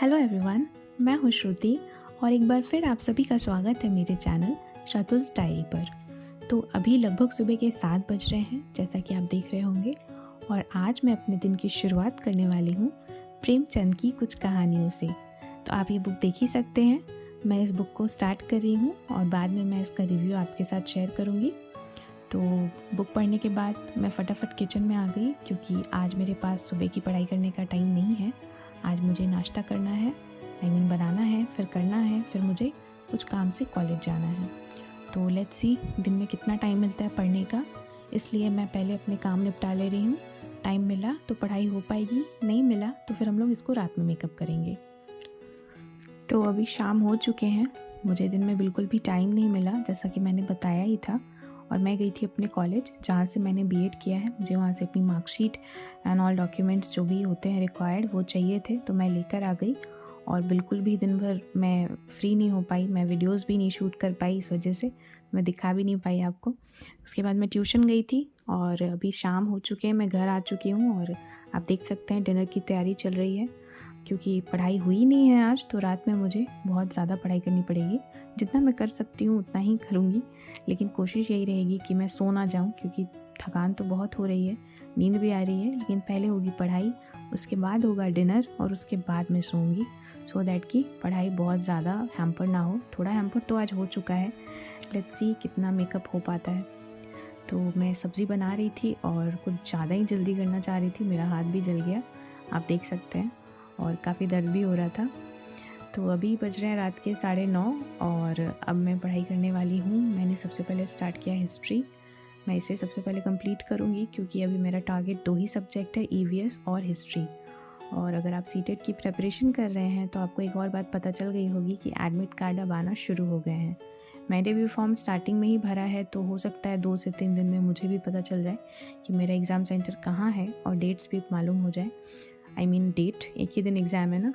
Hello everyone, मैं हूँ श्रुति और एक बार फिर आप सभी का स्वागत है मेरे चैनल शातुल्स डायरी पर। तो अभी लगभग सुबह के 7 बज रहे हैं जैसा कि आप देख रहे होंगे, और आज मैं अपने दिन की शुरुआत करने वाली हूँ प्रेमचंद की कुछ कहानियों से। तो आप ये बुक देख ही सकते हैं। मैं इस बुक को स्टार्ट कर रही हूँ और बाद में मैं इसका रिव्यू आपके साथ शेयर करूँगी। तो बुक पढ़ने के बाद मैं फटाफट किचन में आ गई, क्योंकि आज मेरे पास सुबह की पढ़ाई करने का टाइम नहीं है। आज मुझे नाश्ता करना है, बनाना है, फिर करना है, फिर मुझे कुछ काम से कॉलेज जाना है। तो लेट्स सी दिन में कितना टाइम मिलता है पढ़ने का, इसलिए मैं पहले अपने काम निपटा ले रही हूँ। टाइम मिला तो पढ़ाई हो पाएगी, नहीं मिला तो फिर हम लोग इसको रात में मेकअप करेंगे। तो अभी शाम हो चुके हैं, मुझे दिन में बिल्कुल भी टाइम नहीं मिला जैसा कि मैंने बताया ही था। और मैं गई थी अपने कॉलेज जहाँ से मैंने बीएड किया है। मुझे वहाँ से अपनी मार्कशीट एंड ऑल डॉक्यूमेंट्स जो भी होते हैं रिक्वायर्ड वो चाहिए थे, तो मैं लेकर आ गई। और बिल्कुल भी दिन भर मैं फ्री नहीं हो पाई, मैं वीडियोस भी नहीं शूट कर पाई, इस वजह से मैं दिखा भी नहीं पाई आपको। उसके बाद मैं ट्यूशन गई थी और अभी शाम हो चुके हैं, मैं घर आ चुकी हूँ और आप देख सकते हैं डिनर की तैयारी चल रही है। क्योंकि पढ़ाई हुई नहीं है आज, तो रात में मुझे बहुत ज़्यादा पढ़ाई करनी पड़ेगी। जितना मैं कर सकती हूँ उतना ही करूँगी, लेकिन कोशिश यही रहेगी कि मैं सो ना जाऊँ, क्योंकि थकान तो बहुत हो रही है, नींद भी आ रही है। लेकिन पहले होगी पढ़ाई, उसके बाद होगा डिनर और उसके बाद मैं सोऊंगी, सो दैट कि पढ़ाई बहुत ज़्यादा हैम्पर ना हो। थोड़ा हैम्पर तो आज हो चुका है, लेट्स सी कितना मेकअप हो पाता है। तो मैं सब्ज़ी बना रही थी और कुछ ज़्यादा ही जल्दी करना चाह रही थी, मेरा हाथ भी जल गया, आप देख सकते हैं, और काफ़ी दर्द भी हो रहा था। तो अभी बज रहे हैं रात के 9:30 और अब मैं पढ़ाई करने वाली हूँ। मैंने सबसे पहले स्टार्ट किया हिस्ट्री। मैं इसे सबसे पहले कंप्लीट करूँगी, क्योंकि अभी मेरा टारगेट 2 ही सब्जेक्ट है, ईवीएस और हिस्ट्री। और अगर आप सीटेट की प्रिपरेशन कर रहे हैं तो आपको एक और बात पता चल गई होगी कि एडमिट कार्ड अब आना शुरू हो गए हैं। मैंने भी फॉर्म स्टार्टिंग में ही भरा है, तो हो सकता है 2 से 3 दिन में मुझे भी पता चल जाए कि मेरा एग्ज़ाम सेंटर कहाँ है और डेट्स भी मालूम हो जाए। डेट, एक ही दिन एग्ज़ाम है ना,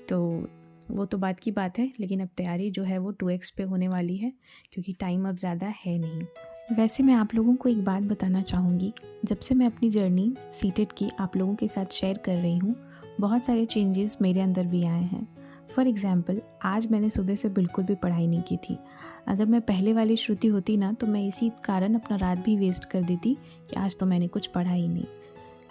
तो वो तो बात की बात है। लेकिन अब तैयारी जो है वो 2x पे होने वाली है, क्योंकि टाइम अब ज़्यादा है नहीं। वैसे मैं आप लोगों को एक बात बताना चाहूँगी, जब से मैं अपनी जर्नी सीटेट की आप लोगों के साथ शेयर कर रही हूँ, बहुत सारे चेंजेस मेरे अंदर भी आए हैं। फॉर एग्ज़ाम्पल, आज मैंने सुबह से बिल्कुल भी पढ़ाई नहीं की थी। अगर मैं पहले वाली श्रुति होती ना, तो मैं इसी कारण अपना रात भी वेस्ट कर देती कि आज तो मैंने कुछ पढ़ा ही नहीं।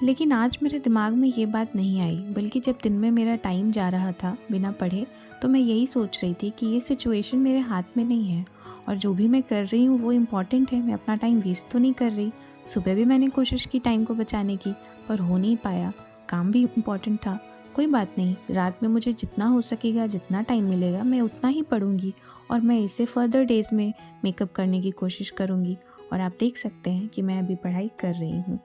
लेकिन आज मेरे दिमाग में ये बात नहीं आई, बल्कि जब दिन में मेरा टाइम जा रहा था बिना पढ़े, तो मैं यही सोच रही थी कि ये सिचुएशन मेरे हाथ में नहीं है, और जो भी मैं कर रही हूँ वो इम्पॉर्टेंट है। मैं अपना टाइम वेस्ट तो नहीं कर रही। सुबह भी मैंने कोशिश की टाइम को बचाने की, पर हो नहीं पाया, काम भी इम्पॉर्टेंट था। कोई बात नहीं, रात में मुझे जितना हो सकेगा, जितना टाइम मिलेगा, मैं उतना ही पढ़ूंगी और मैं इसे फर्दर डेज़ में मेकअप करने की कोशिश करूँगी। और आप देख सकते हैं कि मैं अभी पढ़ाई कर रही हूँ।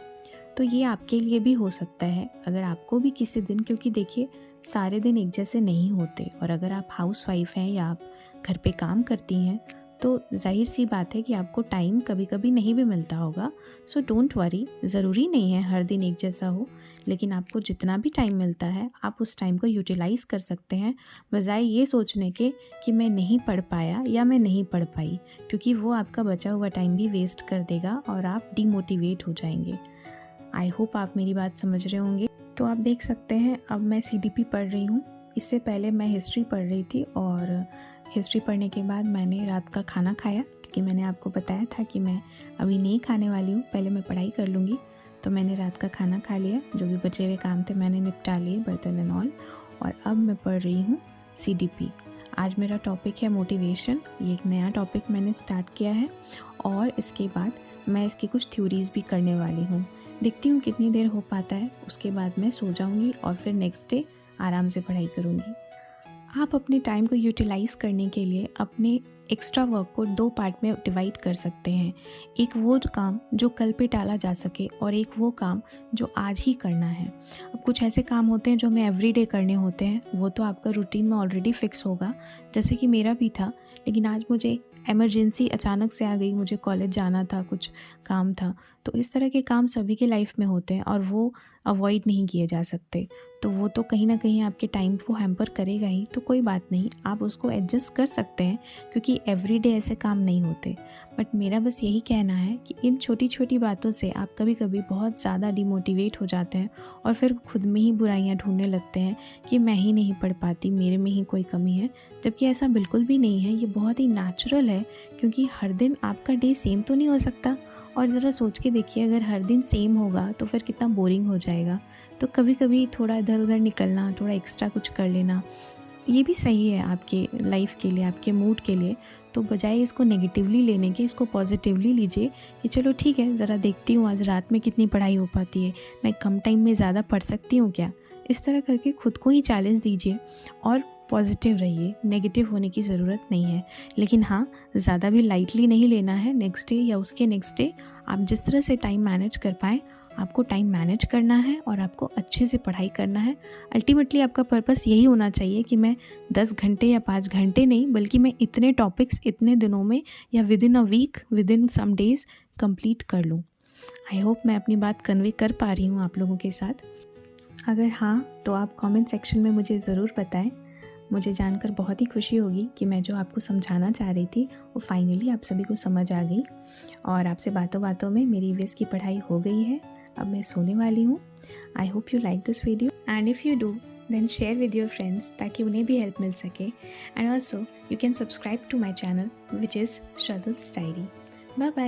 तो ये आपके लिए भी हो सकता है, अगर आपको भी किसी दिन, क्योंकि देखिए सारे दिन एक जैसे नहीं होते, और अगर आप हाउस वाइफ हैं या आप घर पे काम करती हैं, तो जाहिर सी बात है कि आपको टाइम कभी कभी नहीं भी मिलता होगा। सो डोंट वरी, ज़रूरी नहीं है हर दिन एक जैसा हो, लेकिन आपको जितना भी टाइम मिलता है आप उस टाइम को यूटिलाइज़ कर सकते हैं, बजाय ये सोचने के कि मैं नहीं पढ़ पाया या मैं नहीं पढ़ पाई, क्योंकि वो आपका बचा हुआ टाइम भी वेस्ट कर देगा और आप डीमोटिवेट हो जाएंगे। आई होप आप मेरी बात समझ रहे होंगे। तो आप देख सकते हैं अब मैं सीडीपी पढ़ रही हूँ। इससे पहले मैं हिस्ट्री पढ़ रही थी, और हिस्ट्री पढ़ने के बाद मैंने रात का खाना खाया, क्योंकि मैंने आपको बताया था कि मैं अभी नहीं खाने वाली हूँ, पहले मैं पढ़ाई कर लूँगी। तो मैंने रात का खाना खा लिया, जो भी बचे हुए काम थे मैंने निपटा लिए, बर्तन एंड ऑल। और अब मैं पढ़ रही हूँ सीडीपी। आज मेरा टॉपिक है मोटिवेशन। ये एक नया टॉपिक मैंने स्टार्ट किया है, और इसके बाद मैं इसकी कुछ थ्योरीज़ भी करने वाली हूँ। देखती हूँ कितनी देर हो पाता है, उसके बाद मैं सो जाऊँगी और फिर नेक्स्ट डे आराम से पढ़ाई करूँगी। आप अपने टाइम को यूटिलाइज़ करने के लिए अपने एक्स्ट्रा वर्क को 2 पार्ट में डिवाइड कर सकते हैं। एक वो काम जो कल पे टाला जा सके, और एक वो काम जो आज ही करना है। अब कुछ ऐसे काम होते हैं जो हमें एवरीडे करने होते हैं, वो तो आपका रूटीन में ऑलरेडी फिक्स होगा, जैसे कि मेरा भी था। लेकिन आज मुझे इमरजेंसी अचानक से आ गई, मुझे कॉलेज जाना था, कुछ काम था, तो इस तरह के काम सभी के लाइफ में होते हैं और वो अवॉइड नहीं किए जा सकते। तो वो तो कहीं न कहीं आपके टाइम को हैम्पर करेगा ही, तो कोई बात नहीं, आप उसको एडजस्ट कर सकते हैं क्योंकि एवरीडे ऐसे काम नहीं होते। बट मेरा बस यही कहना है कि इन छोटी-छोटी बातों से आप कभी-कभी बहुत ज़्यादा डिमोटिवेट हो जाते हैं और फिर खुद में ही बुराइयाँ ढूँढने लगते हैं कि मैं ही नहीं पढ़ पाती, मेरे में ही कोई कमी है, जबकि ऐसा बिल्कुल भी नहीं है। ये बहुत ही नेचुरल है क्योंकि हर दिन आपका डे सेम तो नहीं हो सकता। और ज़रा सोच के देखिए, अगर हर दिन सेम होगा तो फिर कितना बोरिंग हो जाएगा। तो कभी-कभी थोड़ा इधर-उधर निकलना, थोड़ा एक्स्ट्रा कुछ कर लेना, ये भी सही है आपके लाइफ के लिए, आपके मूड के लिए। तो बजाय इसको नेगेटिवली लेने के, इसको पॉजिटिवली लीजिए कि चलो ठीक है, ज़रा देखती हूँ आज रात में कितनी पढ़ाई हो पाती है, मैं कम टाइम में ज़्यादा पढ़ सकती हूँ क्या। इस तरह करके खुद को ही चैलेंज दीजिए और पॉजिटिव रहिए, नेगेटिव होने की ज़रूरत नहीं है। लेकिन हाँ, ज़्यादा भी लाइटली नहीं लेना है। नेक्स्ट डे या उसके नेक्स्ट डे आप जिस तरह से टाइम मैनेज कर पाएँ, आपको टाइम मैनेज करना है और आपको अच्छे से पढ़ाई करना है। अल्टीमेटली आपका पर्पस यही होना चाहिए कि मैं 10 घंटे या 5 घंटे नहीं, बल्कि मैं इतने टॉपिक्स इतने दिनों में या within a week, within some days complete कर लूँ। आई होप मैं अपनी बात कन्वे कर पा रही हूँ आप लोगों के साथ। अगर हाँ, तो आप कमेंट सेक्शन में मुझे ज़रूर बताएं। मुझे जानकर बहुत ही खुशी होगी कि मैं जो आपको समझाना चाह रही थी वो फाइनली आप सभी को समझ आ गई और आपसे बातों बातों में मेरी ईवीएस की पढ़ाई हो गई है। अब मैं सोने वाली हूँ। I hope you like this video and if you do then share with your friends ताकि उन्हें भी हेल्प मिल सके। And also you can subscribe to my channel which is Shatul's diary. Bye bye.